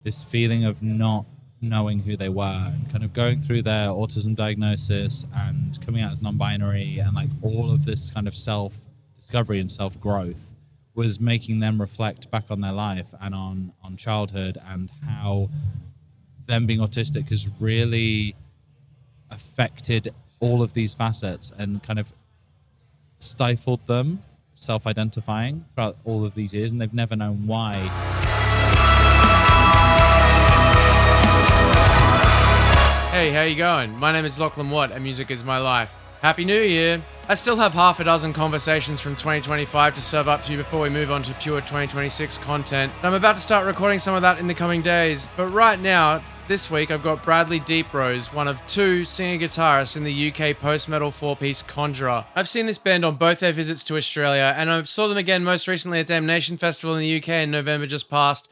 this feeling of not knowing who they were and kind of going through their autism diagnosis and coming out as non-binary and like all of this kind of self-discovery and self-growth was making them reflect back on their life and on childhood and how them being autistic has really affected all of these facets and kind of stifled them self-identifying throughout all of these years, and they've never known why. Hey, how you going? My name is Lachlan Watt and music is my life. Happy New Year! I still have half a dozen conversations from 2025 to serve up to you before we move on to pure 2026 content. And I'm about to start recording some of that in the coming days, but right now, this week I've got Brady Deeprose, one of two singer-guitarists in the UK post-metal four-piece Conjurer. I've seen this band on both their visits to Australia, and I saw them again most recently at Damnation Festival in the UK in November just past,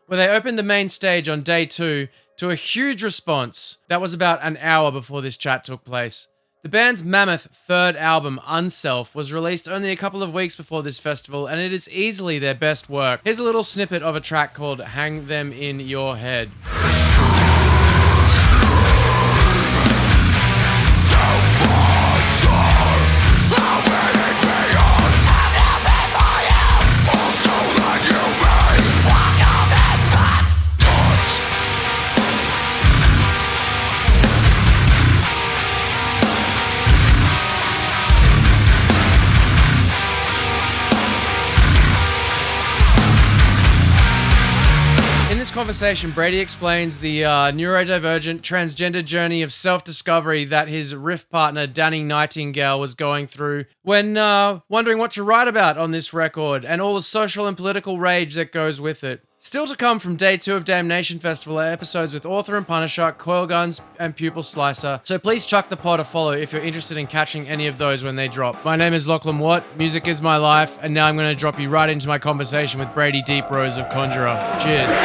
where they opened the main stage on day 2 to a huge response. That was about an hour before this chat took place. The band's mammoth third album, Unself, was released only a couple of weeks before this festival, and it is easily their best work. Here's a little snippet of a track called Hang Them in Your Head. Conversation, Brady explains the neurodivergent transgender journey of self-discovery that his riff partner Danny Nightingale was going through when wondering what to write about on this record and all the social and political rage that goes with it. Still to come from day 2 of Damnation Festival are episodes with Author and Punisher, Coil Guns, and Pupil Slicer, so please chuck the pod a follow if you're interested in catching any of those when they drop. My name is Lachlan Watt, music is my life, and now I'm going to drop you right into my conversation with Brady Deeprose of Conjurer. Cheers.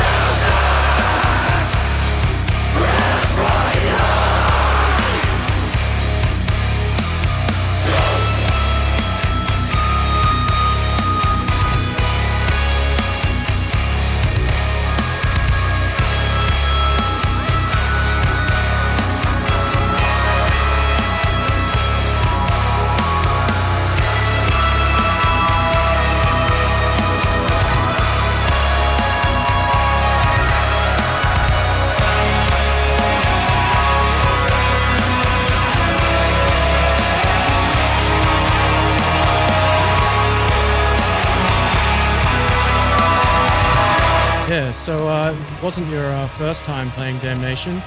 Yeah, so it wasn't your first time playing Damnation?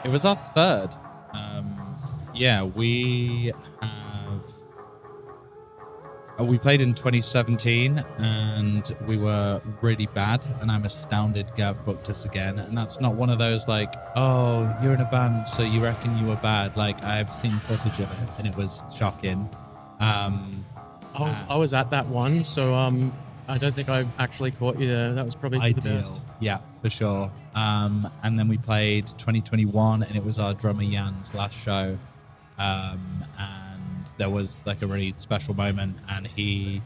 It was our third. We played in 2017 and we were really bad, and I'm astounded Gav booked us again. And that's not one of those like, oh, you're in a band so you reckon you were bad. Like, I've seen footage of it and it was shocking. I was at that one, so I don't think I actually caught you there. That was probably ideal. The best. Yeah, for sure. And then we played 2021 and it was our drummer Jan's last show. And there was like a really special moment and he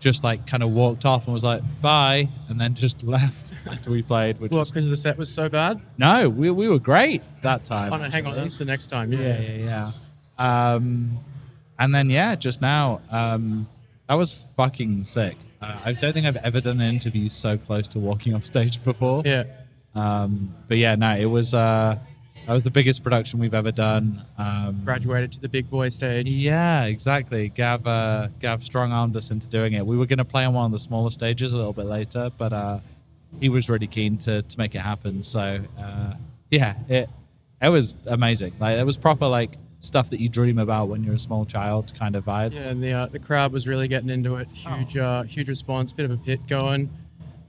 just like kind of walked off and was like, bye, and then just left after we played. Because the set was so bad? No, we were great that time. Oh no, hang on, that's the next time. Yeah. And then, just now, that was fucking sick. I don't think I've ever done an interview so close to walking off stage before. Yeah. But yeah, no, it was that was the biggest production we've ever done. Graduated to the big boy stage. Yeah, exactly. Gav strong-armed us into doing it. We were going to play on one of the smaller stages a little bit later, but he was really keen to make it happen. So it was amazing. Like, it was proper like stuff that you dream about when you're a small child kind of vibes. Yeah, and the crowd was really getting into it. Huge response, bit of a pit going.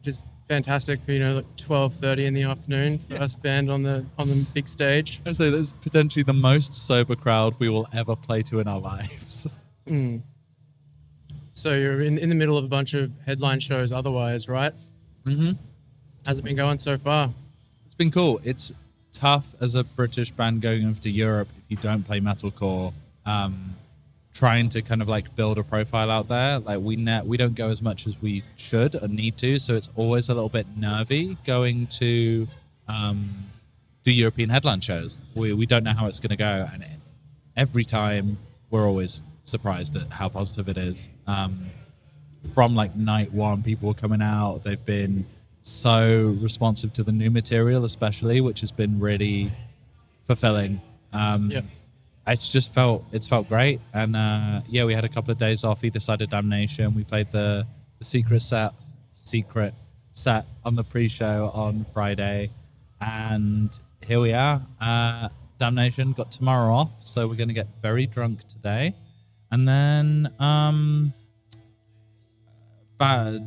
Just fantastic for, like 12:30 in the afternoon. First band on the big stage. I'd say that's potentially the most sober crowd we will ever play to in our lives. So you're in the middle of a bunch of headline shows otherwise, right? Mm-hmm. How's it been going so far? It's been cool. It's tough as a British band going over to Europe if you don't play metalcore. trying to kind of like build a profile out there. Like we don't go as much as we should or need to, so it's always a little bit nervy going to do European headline shows. We don't know how it's going to go, and every time we're always surprised at how positive it is. From like night one, people were coming out. They've been so responsive to the new material, especially, which has been really fulfilling. It's felt great, and we had a couple of days off either side of Damnation. We played the secret set on the pre-show on Friday, and here we are. Damnation got tomorrow off, so we're going to get very drunk today, and then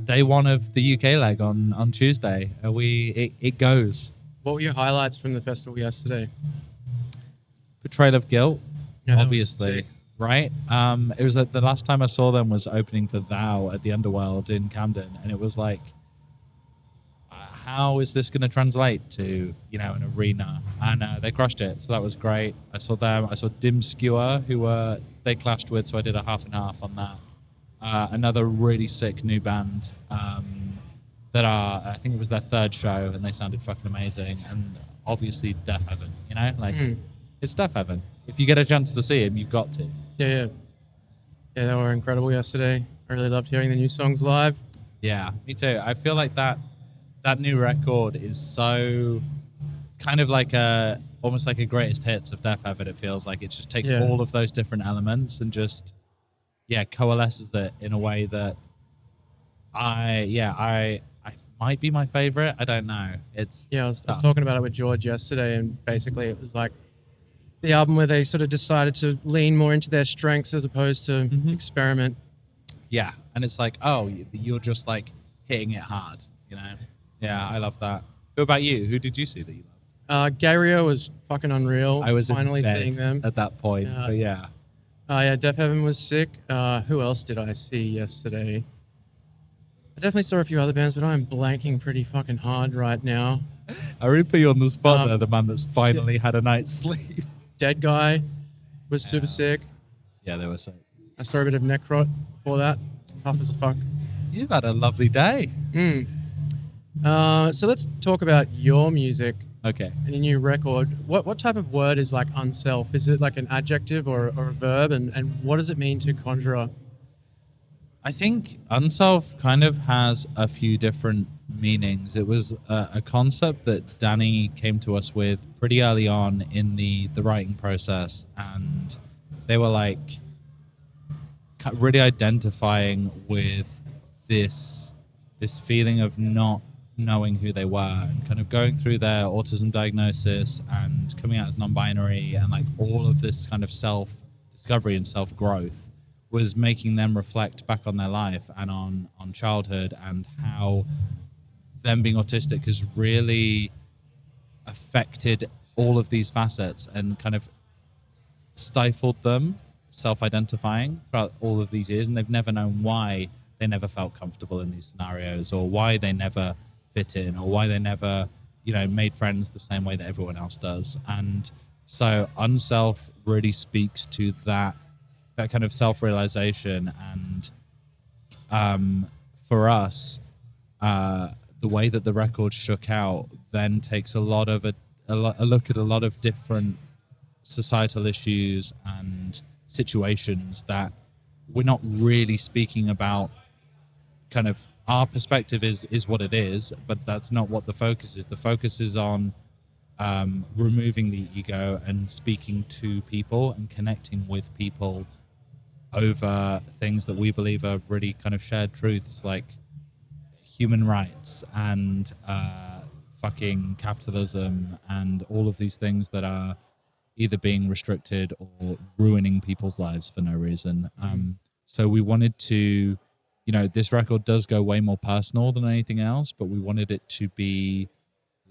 day one of the UK leg on Tuesday. It goes. What were your highlights from the festival yesterday? Portrayal of Guilt, Yeah, obviously, right? It was the last time I saw them was opening for Thou at the Underworld in Camden, and it was like, how is this going to translate to an arena? And they crushed it, so that was great. I saw them. I saw Dim Skewer, who they clashed with, so I did a half and half on that. Another really sick new band I think it was their third show, and they sounded fucking amazing. And obviously Death Heaven, it's Death Heaven. If you get a chance to see him, you've got to. Yeah, they were incredible yesterday. I really loved hearing the new songs live. Yeah, me too. I feel like that new record is so kind of like almost like a greatest hits of Death Heaven. It feels like it just takes all of those different elements and just coalesces it in a way that I might be my favorite. I don't know. I was talking about it with George yesterday, and basically it was like the album where they sort of decided to lean more into their strengths as opposed to experiment. Yeah, and it's like, oh, you're just like hitting it hard, Yeah, I love that. Who about you? Who did you see that you loved? Gario was fucking unreal. I was finally in bed seeing them at that point, but yeah. Death Heaven was sick. Who else did I see yesterday? I definitely saw a few other bands, but I'm blanking pretty fucking hard right now. I really put you on the spot there, the man that's finally had a night's sleep. Dead Guy was super sick. Yeah, they were sick. I saw a bit of Necrot before that. It's tough as fuck. You've had a lovely day. So let's talk about your music. Okay. And your new record. What type of word is like Unself? Is it like an adjective or a verb? And what does it mean to Conjurer? I think Unself kind of has a few different meanings. It was a concept that Danny came to us with pretty early on in the writing process, and they were like really identifying with this feeling of not knowing who they were and kind of going through their autism diagnosis and coming out as non-binary, and like all of this kind of self-discovery and self-growth was making them reflect back on their life and on childhood, and how them being autistic has really affected all of these facets and kind of stifled them self-identifying throughout all of these years, and they've never known why they never felt comfortable in these scenarios, or why they never fit in, or why they never made friends the same way that everyone else does. And so Unself really speaks to that kind of self-realization. And for us, the way that the record shook out then takes a look at a lot of different societal issues and situations that we're not really speaking about. Kind of our perspective is what it is, but that's not what the focus is. The focus is on removing the ego and speaking to people and connecting with people over things that we believe are really kind of shared truths, like human rights and fucking capitalism and all of these things that are either being restricted or ruining people's lives for no reason. So we wanted to, this record does go way more personal than anything else, but we wanted it to be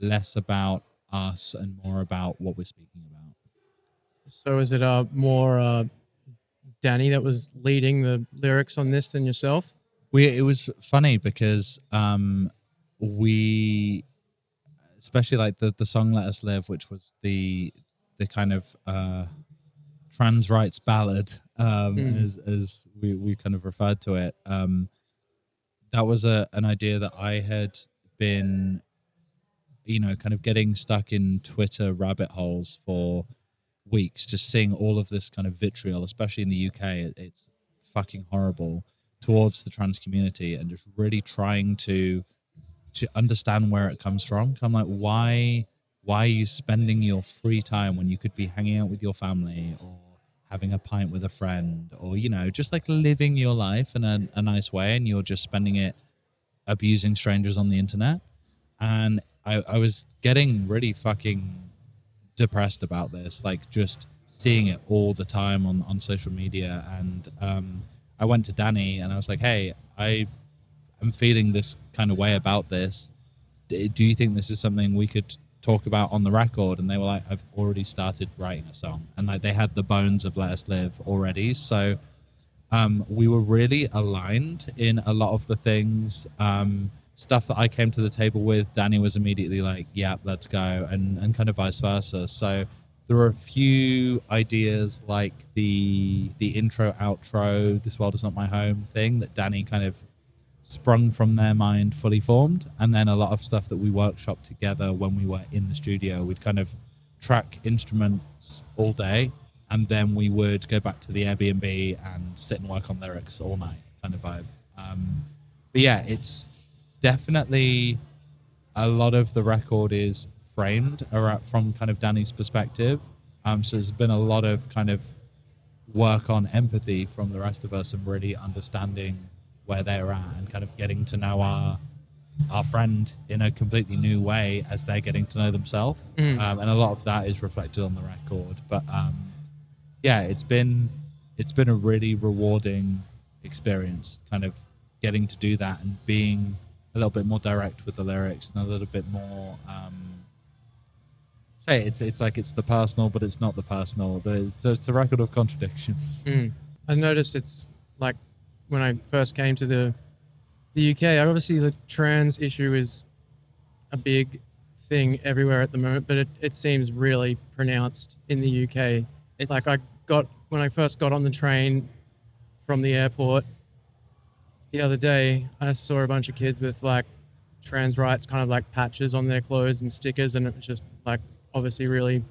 less about us and more about what we're speaking about. So is it more Danny that was leading the lyrics on this than yourself? It was funny because we, especially like the song "Let Us Live," which was the kind of trans rights ballad, as we kind of referred to it. That was an idea that I had been, kind of getting stuck in Twitter rabbit holes for weeks, just seeing all of this kind of vitriol, especially in the UK. It's fucking horrible towards the trans community, and just really trying to understand where it comes from. I'm like, why are you spending your free time when you could be hanging out with your family or having a pint with a friend, or just like living your life in a nice way, and you're just spending it abusing strangers on the internet? And I was getting really fucking depressed about this, like just seeing it all the time on social media. And I went to Danny and I was like, hey, I'm feeling this kind of way about this. Do you think this is something we could talk about on the record? And they were like, I've already started writing a song. And like they had the bones of Let Us Live already. So we were really aligned in a lot of the things. Stuff that I came to the table with, Danny was immediately like, yeah, let's go, and kind of vice versa. So there were a few ideas like the intro, outro, This World Is Not My Home thing that Danny kind of sprung from their mind, fully formed. And then a lot of stuff that we workshopped together when we were in the studio. We'd kind of track instruments all day, and then we would go back to the Airbnb and sit and work on lyrics all night, kind of vibe. But yeah, it's definitely a lot of the record is framed from kind of Danny's perspective. So there's been a lot of kind of work on empathy from the rest of us, and really understanding where they're at, and kind of getting to know our friend in a completely new way as they're getting to know themselves. And a lot of that is reflected on the record. But yeah, it's been a really rewarding experience, kind of getting to do that and being a little bit more direct with the lyrics, and a little bit more it's like it's the personal, but it's not the personal. It's a record of contradictions. I noticed it's like when I first came to the UK, obviously the trans issue is a big thing everywhere at the moment, but it seems really pronounced in the UK. It's like when I first got on the train from the airport the other day, I saw a bunch of kids with like trans rights kind of like patches on their clothes and stickers, and it was just like obviously really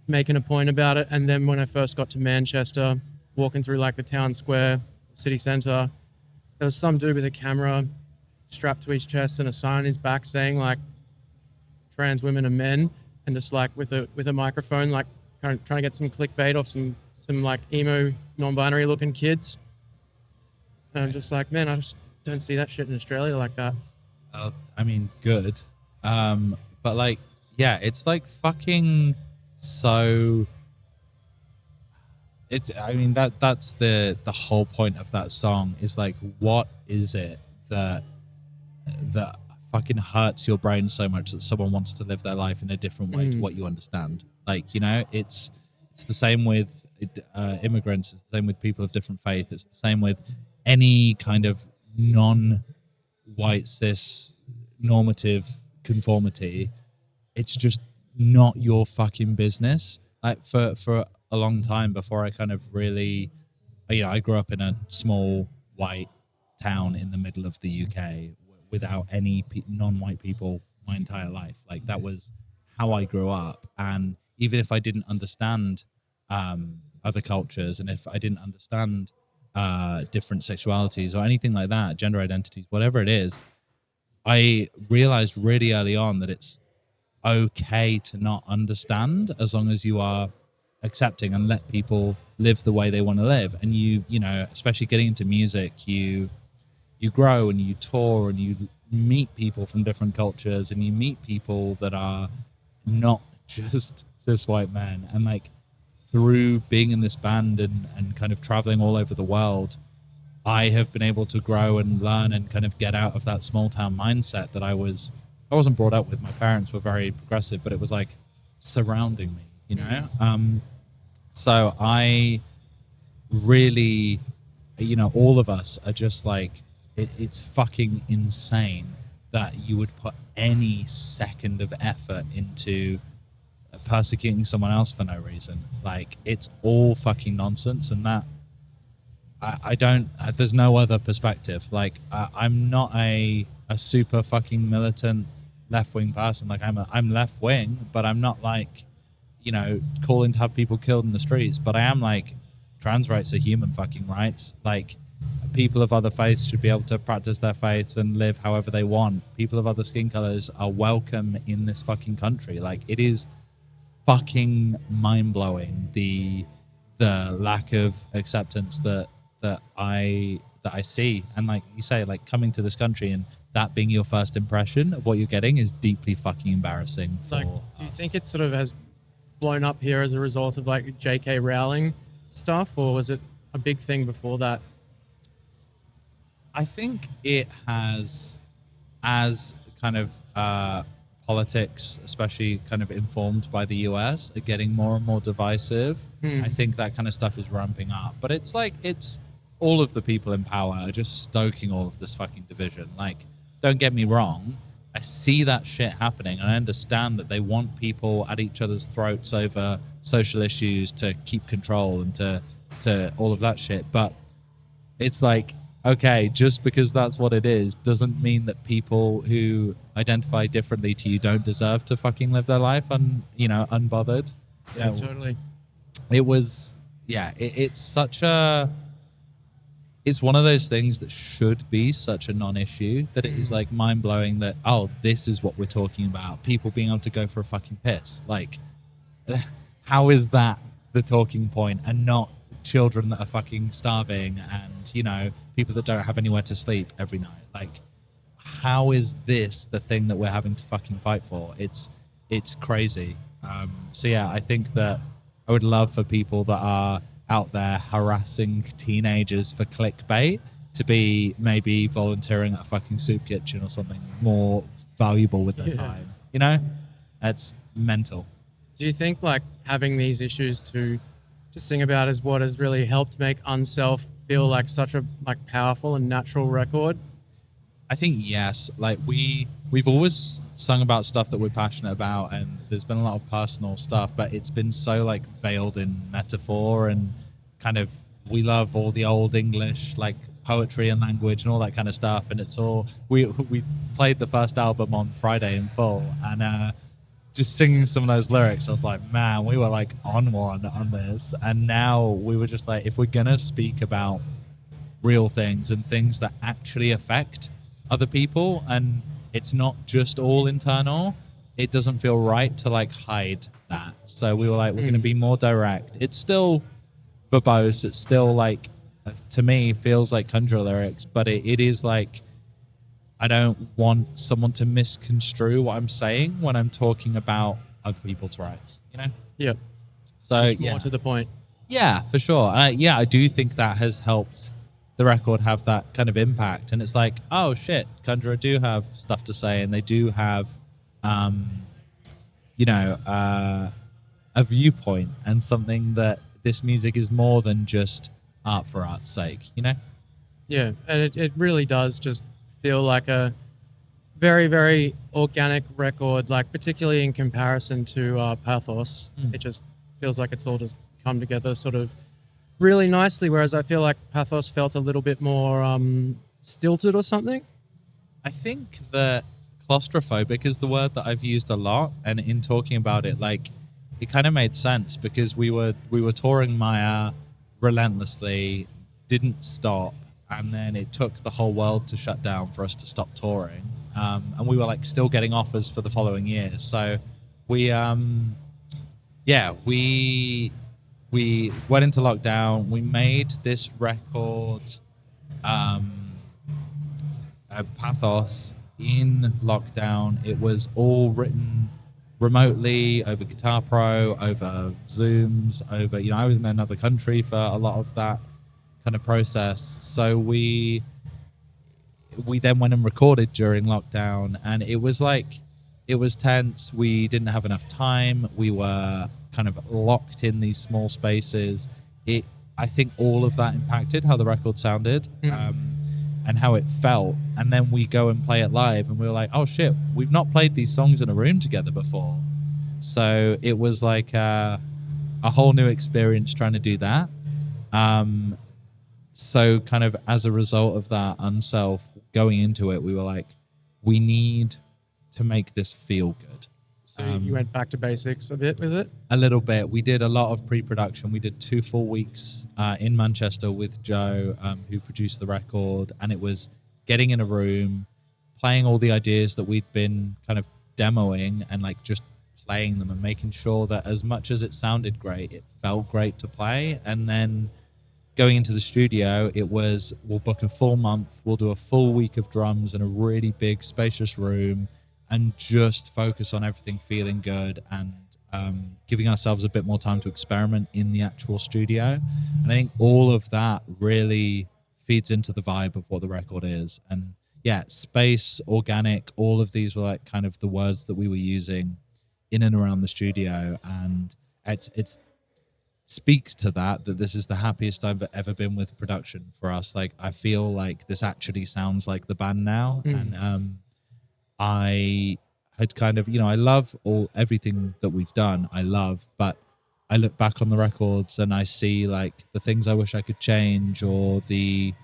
making a point about it. And then when I first got to Manchester, walking through like the town square, city centre, there was some dude with a camera strapped to his chest and a sign on his back saying like trans women are men, and just like with a microphone, like kind of trying to get some clickbait off some like emo non-binary looking kids. And I'm just like, man, I just don't see that shit in Australia like that. I mean, good. But like, yeah, it's like fucking so. I mean, that's the whole point of that song, is like, what is it that fucking hurts your brain so much that someone wants to live their life in a different way to what you understand? Like, it's the same with immigrants. It's the same with people of different faith. It's the same with any kind of non-white cis normative conformity. It's just not your fucking business. Like for a long time before I kind of really, I grew up in a small white town in the middle of the UK without any non-white people my entire life. Like that was how I grew up. And even if I didn't understand other cultures, and if I didn't understand different sexualities or anything like that, gender identities, whatever it is, I realized really early on that it's okay to not understand, as long as you are accepting and let people live the way they want to live. And you especially getting into music, you grow and you tour and you meet people from different cultures, and you meet people that are not just cis white men. And like through being in this band and kind of traveling all over the world, I have been able to grow and learn and kind of get out of that small town mindset that I wasn't brought up with. My parents were very progressive, but it was like surrounding me, so I really, all of us are just like, it's fucking insane that you would put any second of effort into persecuting someone else for no reason. Like, it's all fucking nonsense, and that I don't. There's no other perspective. Like, I'm not a super fucking militant left wing person. Like, I'm left wing, but I'm not like, calling to have people killed in the streets. But I am like, trans rights are human fucking rights. Like, people of other faiths should be able to practice their faiths and live however they want. People of other skin colors are welcome in this fucking country. Like, it is fucking mind blowing the lack of acceptance that I see. And like you say, like, coming to this country and that being your first impression of what you're getting is deeply fucking embarrassing for Like, do you us. think it sort of has blown up here as a result of like J.K. Rowling stuff, or was it a big thing before that? I think it has, as kind of politics, especially kind of informed by the US, are getting more and more divisive. I think that kind of stuff is ramping up. But it's like, it's all of the people in power are just stoking all of this fucking division. Like, don't get me wrong, I see that shit happening, and I understand that they want people at each other's throats over social issues to keep control and to all of that shit. But it's like, okay, just because that's what it is doesn't mean that people who identify differently to you don't deserve to fucking live their life unbothered. Yeah, totally. It was, it's such a, it's one of those things that should be such a non-issue that it is like mind-blowing that, oh, this is what we're talking about. People being able to go for a fucking piss. Like, how is that the talking point and not children that are fucking starving and, people that don't have anywhere to sleep every night? Like, how is this the thing that we're having to fucking fight for? It's crazy. So yeah, I think that I would love for people that are out there harassing teenagers for clickbait to be maybe volunteering at a fucking soup kitchen or something more valuable with their time. That's mental. Do you think like having these issues to sing about is what has really helped make Unself feel like such a powerful and natural record? I think yes. Like, we've always sung about stuff that we're passionate about, and there's been a lot of personal stuff, but it's been so like veiled in metaphor and kind of, we love all the old English like poetry and language and all that kind of stuff, and it's all we played the first album on Friday in full, and just singing some of those lyrics, I was like, man, we were like on one on this. And now we were just like, if we're gonna speak about real things and things that actually affect other people, and it's not just all internal, it doesn't feel right to like hide that. So we were like, we're gonna be more direct. It's still verbose, it's still like, to me, feels like Conjurer lyrics, but it is like, I don't want someone to misconstrue what I'm saying when I'm talking about other people's rights, Yeah. So More to the point. Yeah, for sure. I do think that has helped the record have that kind of impact. And it's like, oh shit, Conjurer do have stuff to say, and they do have, a viewpoint and something that this music is more than just art for art's sake, Yeah, and it really does just feel like a very, very organic record, like particularly in comparison to Pathos. It just feels like it's all just come together sort of really nicely, whereas I feel like Pathos felt a little bit more stilted or something. I think that claustrophobic is the word that I've used a lot, and in talking about it, like, it kind of made sense because we were touring Maya relentlessly, didn't stop, and then it took the whole world to shut down for us to stop touring, and we were like still getting offers for the following years. So we went into lockdown. We made this record, Pathos, in lockdown. It was all written remotely over Guitar Pro, over Zooms, over, I was in another country for a lot of that kind of process. So we then went and recorded during lockdown, and it was tense. We didn't have enough time. We were kind of locked in these small spaces. I think all of that impacted how the record sounded, and how it felt. And then we go and play it live, and we were like, oh shit, we've not played these songs in a room together before. So it was like a whole new experience trying to do that. So kind of as a result of that, Unself, going into it, we were like, we need to make this feel good. So you went back to basics a bit, was it? A little bit. We did a lot of pre-production. We did 2 full weeks in Manchester with Joe, who produced the record, and it was getting in a room, playing all the ideas that we'd been kind of demoing, and like just playing them and making sure that as much as it sounded great, it felt great to play. And then going into the studio, it was, we'll book a full month, we'll do a full week of drums in a really big, spacious room, and just focus on everything feeling good, and giving ourselves a bit more time to experiment in the actual studio. And I think all of that really feeds into the vibe of what the record is. And yeah, space, organic, all of these were like kind of the words that we were using in and around the studio. And it's speaks to that this is the happiest I've ever been with production for us. Like, I feel like this actually sounds like the band now. And I had kind of, I love everything that we've done. I love, but I look back on the records and I see like the things I wish I could change, or the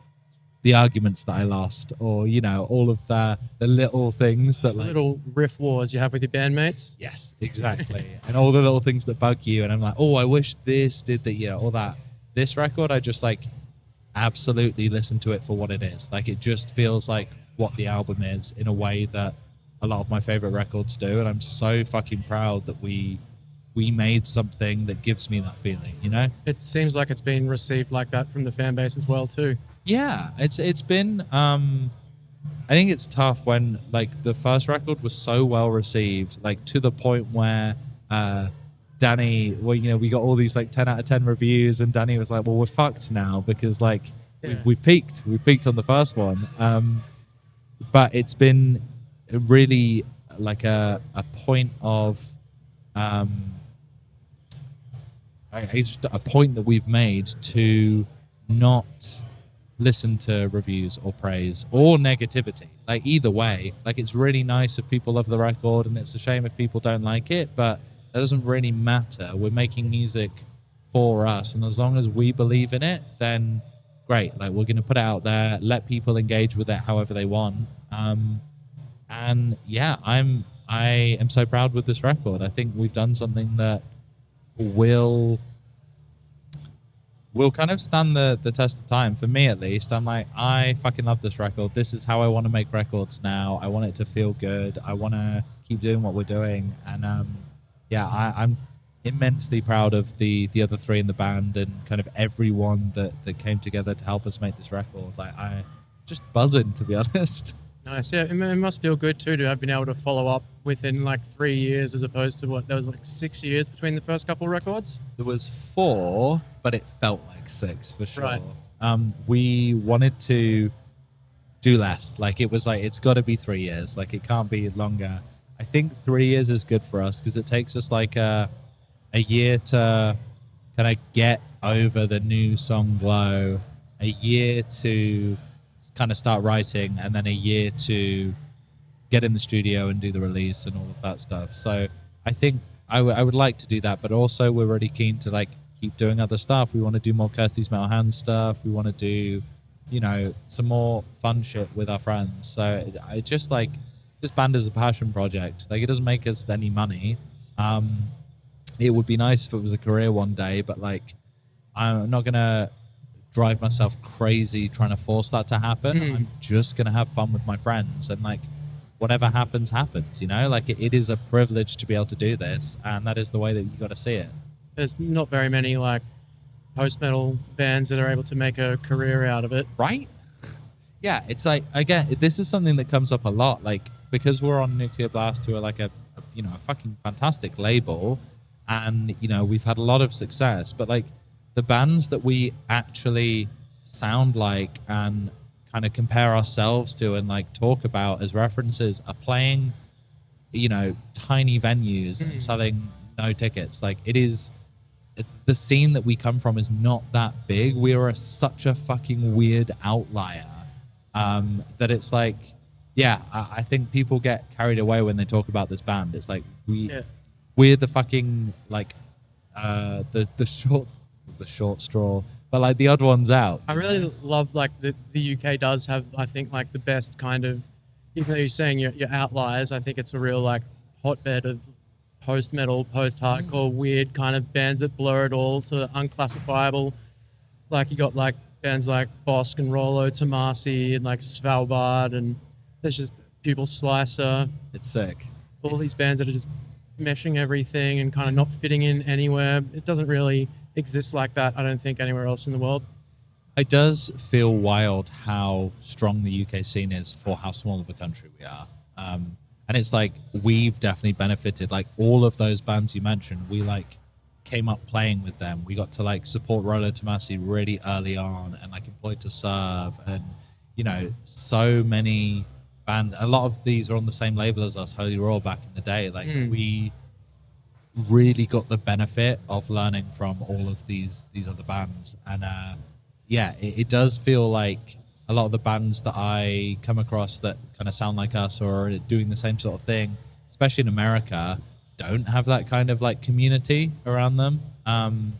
arguments that I lost, or all of the little things that like Little riff wars you have with your bandmates. Yes, exactly. And all the little things that bug you, and I'm like, oh, I wish this did that, all that. This record, I just like absolutely listen to it for what it is. Like, it just feels like what the album is, in a way that a lot of my favorite records do. And I'm so fucking proud that we made something that gives me that feeling, It seems like it's been received like that from the fan base as well too. Yeah, it's been I think it's tough when like the first record was so well received, like to the point where Danny, well, we got all these like 10 out of 10 reviews, and Danny was like, well, we're fucked now, because like we peaked on the first one. But it's been really like a point of just a point that we've made to not listen to reviews or praise or negativity. Like, either way, like, it's really nice if people love the record, and it's a shame if people don't like it, but that doesn't really matter. We're making music for us, and as long as we believe in it, then great. Like, we're going to put it out there, let people engage with it however they want. And yeah, I am so proud with this record. I think we've done something that will kind of stand the test of time. For me, at least, I'm like, I fucking love this record. This is how I want to make records now. I want it to feel good. I want to keep doing what we're doing. And yeah, I'm immensely proud of the other 3 in the band, and kind of everyone that came together to help us make this record. Like, I just buzzing, to be honest. Nice. Yeah, it must feel good too to have been able to follow up within like 3 years, as opposed to what, there was like 6 years between the first couple records. There was 4, but it felt like 6 for sure. Right. We wanted to do less. Like, it was like, it's got to be 3 years. Like, it can't be longer. I think 3 years is good for us, because it takes us like a year to kind of get over the new song Glow, a year to kind of start writing, and then a year to get in the studio and do the release and all of that stuff. So I think I would like to do that, but also we're really keen to like keep doing other stuff. We want to do more Kirsty's Metal Hands stuff. We want to do, some more fun shit with our friends. So I just like, this band is a passion project. Like, it doesn't make us any money. It would be nice if it was a career one day, but like, I'm not gonna drive myself crazy trying to force that to happen. I'm just gonna have fun with my friends, and like, whatever happens, like, it is a privilege to be able to do this, and that is the way that you got to see it. There's not very many like post-metal bands that are able to make a career out of it, right? Yeah, it's like, again, this is something that comes up a lot, like, because we're on Nuclear Blast, who are like a fucking fantastic label, and we've had a lot of success, but like, the bands that we actually sound like and kind of compare ourselves to and like talk about as references are playing, tiny venues and selling no tickets. Like, it is, the scene that we come from is not that big. We are such a fucking weird outlier that it's like, yeah, I think people get carried away when they talk about this band. It's like, we're the fucking like the short straw, but like the odd ones out. I really love like the UK does have, I think, like the best kind of, even though you're saying you're outliers, I think it's a real like hotbed of post metal, post hardcore, weird kind of bands that blur it all, sort of unclassifiable. Like you got like bands like Bosk and Rollo Tomasi and like Svalbard, and there's just Pupil Slicer, It's sick. all these bands that are just meshing everything and kind of not fitting in anywhere. It doesn't really exist like that, I don't think, anywhere else in the world. It does feel wild how strong the UK scene is for how small of a country we are. And it's like we've definitely benefited. Like all of those bands you mentioned, we like came up playing with them. We got to like support Rollo Tomasi really early on, and like Employed to Serve, and you know, so many bands. A lot of these are on the same label as us, Holy Roar, back in the day. Like we really got the benefit of learning from all of these other bands, and yeah, it does feel like a lot of the bands that I come across that kind of sound like us or are doing the same sort of thing, especially in America, don't have that kind of like community around them. And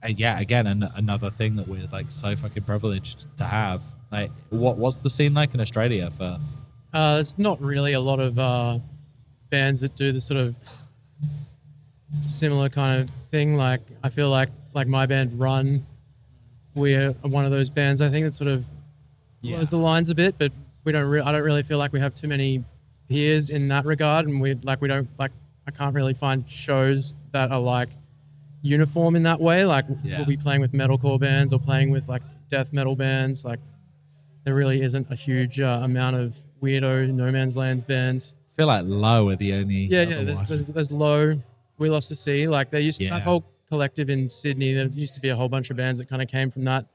yeah, again, another thing that we're like so fucking privileged to have. Like, what's the scene like in Australia for? There's not really a lot of bands that do the sort of similar kind of thing. Like I feel like my band Run, we're one of those bands I think that sort of blurs the lines a bit, but we don't. I don't really feel like we have too many peers in that regard, and we don't like. I can't really find shows that are like uniform in that way. Like we'll be playing with metalcore bands or playing with like death metal bands. Like there really isn't a huge amount of weirdo no man's land bands. I feel like Low are the only. There's Low, We Lost the Sea. Like there used that whole collective in Sydney. There used to be a whole bunch of bands that kind of came from that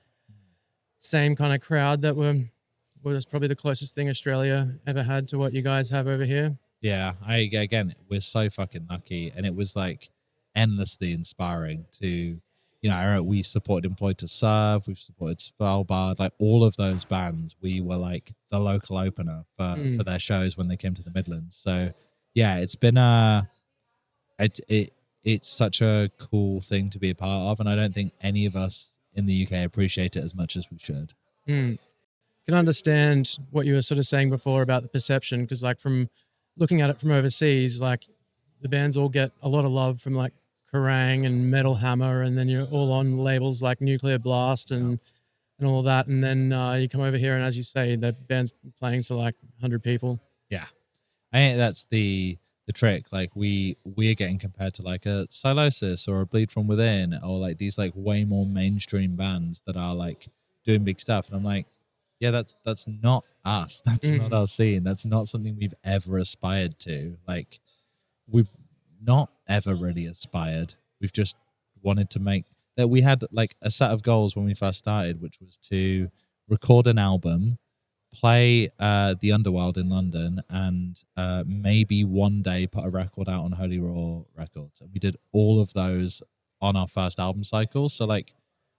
same kind of crowd that was probably the closest thing Australia ever had to what you guys have over here. Yeah, again, we're so fucking lucky, and it was like endlessly inspiring to, you know, we supported Employed to Serve, we've supported Svalbard, like all of those bands. We were like the local opener for their shows when they came to the Midlands. So yeah, it's been it's such a cool thing to be a part of, and I don't think any of us in the UK appreciate it as much as we should. Can understand what you were sort of saying before about the perception, because like from looking at it from overseas, like the bands all get a lot of love from like Kerrang and Metal Hammer, and then you're all on labels like Nuclear Blast and all that, and then you come over here and, as you say, the band's playing to like 100 people. Yeah, I think that's the trick. Like we're getting compared to like a Silosis or a Bleed From Within, or like these like way more mainstream bands that are like doing big stuff, and I'm like, yeah, that's not us. That's not our scene. That's not something we've ever aspired to. Like we've not ever really aspired. We've just wanted to make that. We had like a set of goals when we first started, which was to record an album, play the Underworld in London, and maybe one day put a record out on Holy Roar Records. And we did all of those on our first album cycle. So like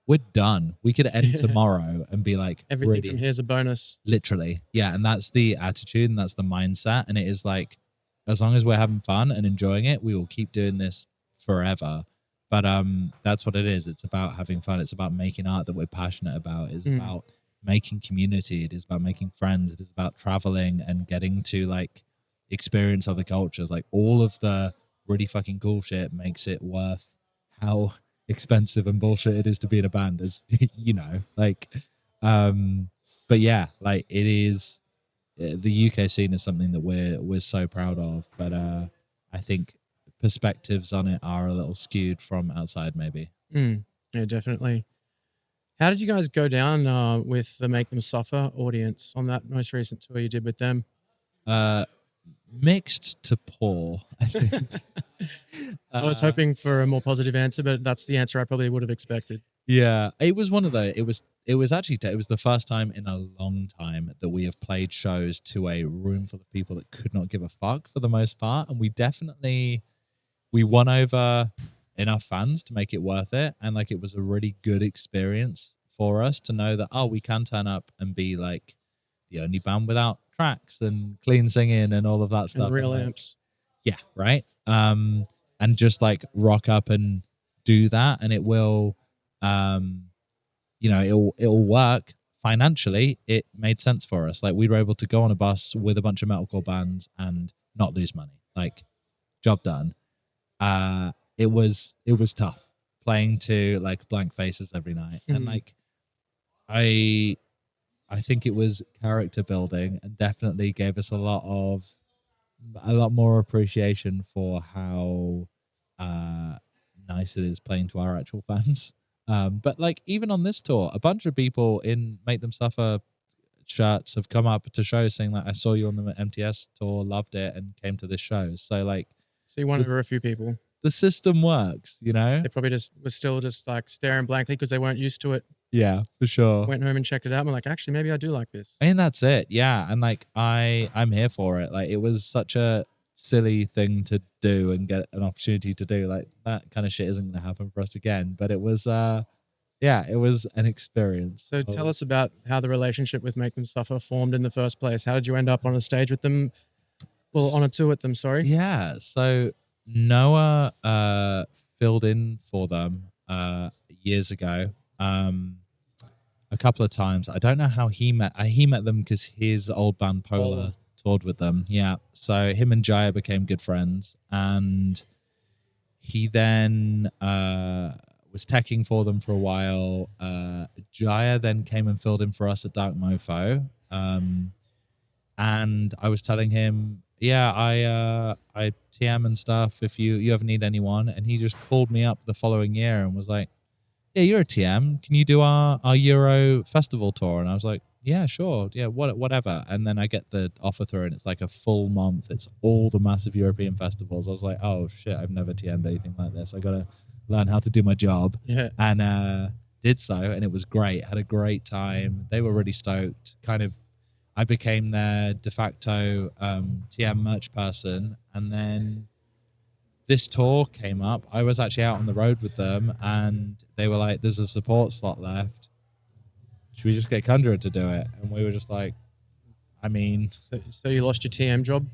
we're done. We could end tomorrow and be like, everything from here's a bonus. Literally. Yeah. And that's the attitude and that's the mindset. And it is like, as long as we're having fun and enjoying it, we will keep doing this forever. But that's what it is. It's about having fun. It's about making art that we're passionate about. It's about making community. It is about making friends. It is about traveling and getting to like experience other cultures. Like all of the really fucking cool shit makes it worth how expensive and bullshit it is to be in a band, as you know, like but yeah, like it is, the UK scene is something that we're so proud of, but I think perspectives on it are a little skewed from outside maybe. Yeah, definitely. How did you guys go down with the Make Them Suffer audience on that most recent tour you did with them? Mixed to poor, I think. I was hoping for a more positive answer, but that's the answer I probably would have expected. Yeah, it was one of those. It was the first time in a long time that we have played shows to a room full of people that could not give a fuck for the most part, and we won over enough fans to make it worth it, and like it was a really good experience for us to know that we can turn up and be like the only band without tracks and clean singing and all of that stuff. And real amps. Yeah, right. and just like rock up and do that, and it will, it'll work financially. It made sense for us. Like we were able to go on a bus with a bunch of metalcore bands and not lose money. Like job done. It was tough playing to like blank faces every night, and like I think it was character building and definitely gave us a lot more appreciation for how nice it is playing to our actual fans. But like even on this tour, a bunch of people in Make Them Suffer shirts have come up to shows saying like, I saw you on the MTS tour, loved it, and came to this show. So like, So you won over a few people. the system works, you know? They probably just were still just like staring blankly because they weren't used to it. Yeah, for sure. Went home and checked it out and were like, actually, maybe I do like this. I mean, that's it. Yeah. And like, I'm here for it. Like, it was such a silly thing to do and get an opportunity to do. Like, that kind of shit isn't going to happen for us again. But it was, it was an experience. So tell us about how the relationship with Make Them Suffer formed in the first place. How did you end up on a stage with them? Well, on a tour with them, sorry. Yeah. So Noah filled in for them years ago. A couple of times. I don't know how he met them because his old band Polar toured with them. Yeah. So him and Jaya became good friends, and he then was teching for them for a while. Jaya then came and filled in for us at Dark Mofo. And I was telling him, yeah, I TM and stuff if you ever need anyone. And he just called me up the following year and was like, yeah, you're a TM. Can you do our Euro festival tour? And I was like, yeah, sure. Yeah, whatever. And then I get the offer through and it's like a full month. It's all the massive European festivals. I was like, oh shit, I've never TM'd anything like this. I got to learn how to do my job. Yeah. And did so. And it was great. Had a great time. They were really stoked. I became their de facto TM merch person. And then this tour came up. I was actually out on the road with them and they were like, there's a support slot left. Should we just get Conjurer to do it? And we were just like, I mean... So you lost your TM job?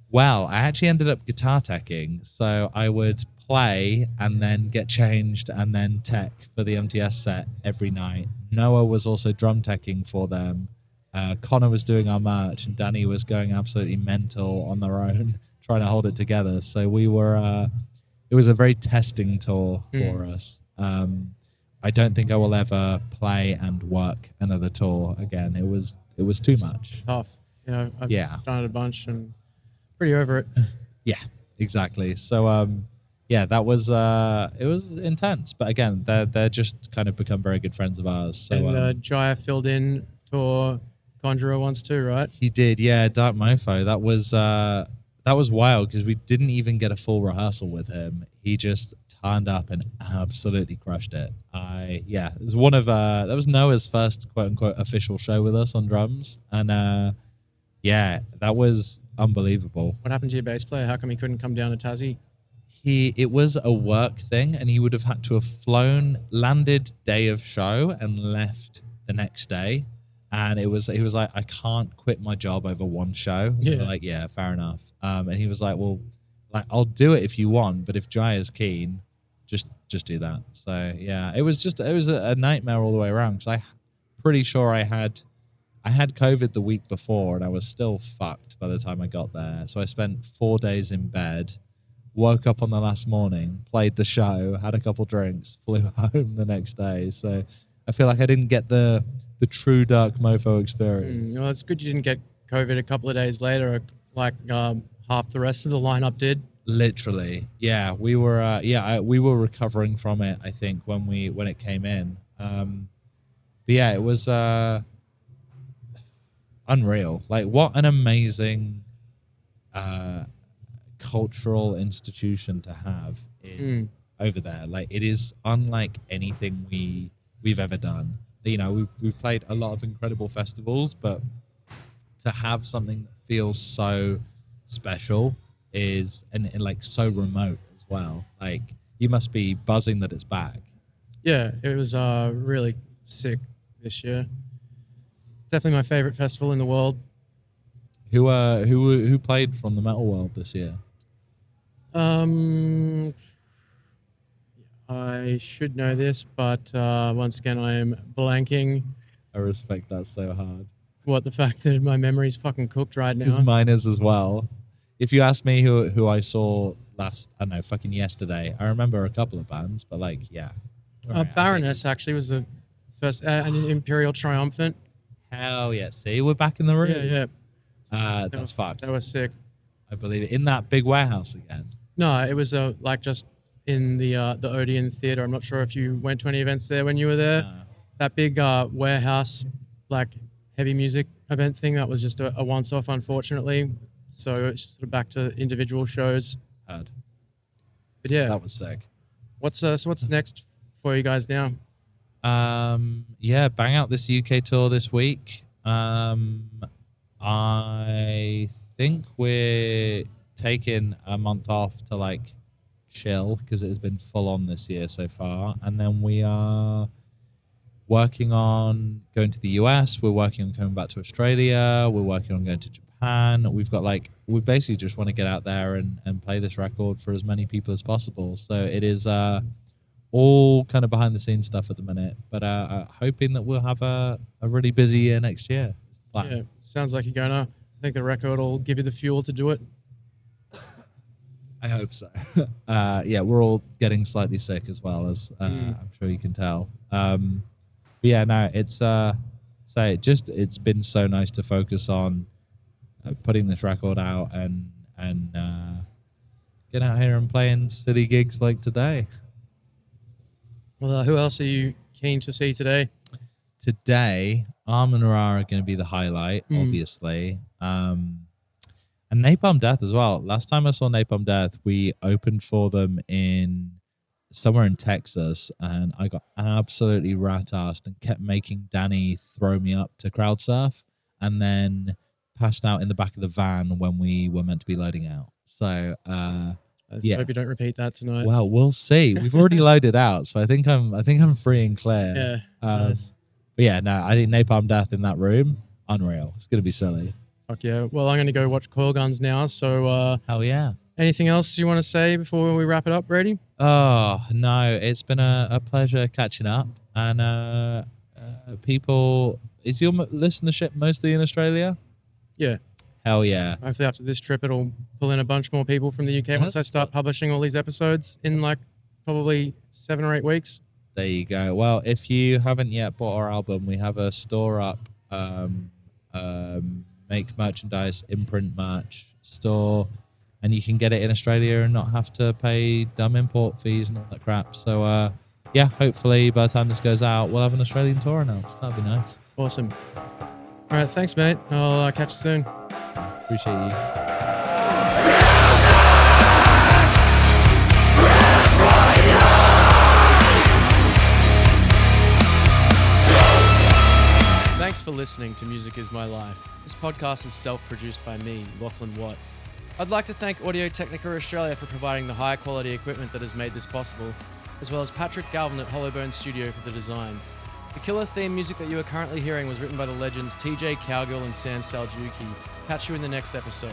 Well, I actually ended up guitar teching. So I would play and then get changed and then tech for the MTS set every night. Noah was also drum teching for them. Connor was doing our merch and Danny was going absolutely mental on their own, trying to hold it together. So we were... it was a very testing tour for us. I don't think I will ever play and work another tour again. It was too much. Tough. I've done it a bunch and pretty over it. Yeah, exactly. So that was it was intense. But again, they're just kind of become very good friends of ours. So and Jaya filled in for Conjurer once too, right? He did, yeah. Dark Mofo. That was wild because we didn't even get a full rehearsal with him. He just turned up and absolutely crushed it. It was that was Noah's first quote unquote official show with us on drums, and that was unbelievable. What happened to your bass player? How come he couldn't come down to Tassie? It was a work thing, and he would have had to have flown, landed day of show, and left the next day. And he was like, I can't quit my job over one show. Yeah. We were like, yeah, fair enough. And he was like, well, like I'll do it if you want, but if Jaya's keen, just do that. So yeah, it was a nightmare all the way around because I'm pretty sure I had COVID the week before and I was still fucked by the time I got there. So I spent 4 days in bed, woke up on the last morning, played the show, had a couple drinks, flew home the next day. So I feel like I didn't get the true Dark Mofo experience. Well, it's good you didn't get COVID a couple of days later, like half the rest of the lineup did. Literally, yeah. We were recovering from it, I think, when it came in. But yeah, it was unreal. Like, what an amazing cultural institution to have over there. Like, it is unlike anything we've ever done. You know, we've played a lot of incredible festivals, but to have something that feels so special is and like so remote as well. Like, you must be buzzing that it's back. Yeah, it was really sick this year. It's definitely my favorite festival in the world. Who played from the metal world this year? I should know this, but once again, I am blanking. I respect that so hard. What, the fact that my memory's fucking cooked right Because now? mine is as well. If you ask me who I saw last, I don't know, fucking yesterday, I remember a couple of bands, but like, yeah. All right, I Baroness actually was the first, an Imperial Triumphant. hell yeah. See, we're back in the room. Yeah. That's fucked. That was sick. I believe it. In that big warehouse again. No, it was like just in the Odeon Theatre. I'm not sure if you went to any events there when you were there. That big warehouse, like heavy music event thing, that was just a once-off, unfortunately. So it's just sort of back to individual shows. Heard. But yeah, That was sick. what's next for you guys now? Yeah, bang out this UK tour this week. I think we're taking a month off to like chill because it has been full on this year so far, and then we are working on going to the US. We're working on coming back to Australia. We're working on going to Japan. We've got like, we basically just want to get out there and play this record for as many people as possible. So it is all kind of behind the scenes stuff at the minute, but hoping that we'll have a really busy year next year. Is the plan. Yeah, sounds like you're gonna. I think the record will give you the fuel to do it. I hope so. Yeah, we're all getting slightly sick as well, as I'm sure you can tell. But yeah, no, it's it's been so nice to focus on putting this record out and get out here and playing silly gigs like today. Well, who else are you keen to see today? Today, Armin Ra are going to be the highlight, obviously. And Napalm Death as well. Last time I saw Napalm Death, we opened for them in somewhere in Texas, and I got absolutely rat-assed and kept making Danny throw me up to crowd surf, and then passed out in the back of the van when we were meant to be loading out. So, I hope you don't repeat that tonight. well, we'll see. We've already loaded out, so I think I'm free and clear. Yeah. Nice. But yeah, no, I think Napalm Death in that room, unreal. It's gonna be silly. Fuck yeah. Well, I'm going to go watch Coil Guns now. So, Hell yeah. anything else you want to say before we wrap it up, Brady? Oh, no, it's been a pleasure catching up. And people, is your listenership mostly in Australia? Yeah. Hell yeah. Hopefully after this trip, it'll pull in a bunch more people from the UK once I start publishing all these episodes in like probably 7 or 8 weeks. There you go. Well, if you haven't yet bought our album, we have a store up, make merchandise, imprint merch store, and you can get it in Australia and not have to pay dumb import fees and all that crap. So yeah, hopefully by the time this goes out, we'll have an Australian tour announced. That'd be nice. Awesome. All right, thanks, mate. I'll catch you soon. Appreciate you. Thanks for listening to Music Is My Life. This podcast is self-produced by me, Lachlan Watt. I'd like to thank Audio Technica Australia for providing the high quality equipment that has made this possible, as well as Patrick Galvin at Hollowbone Studio for the design. The killer theme music that you are currently hearing was written by the legends TJ Cowgill and Sam Saljuki. Catch you in the next episode.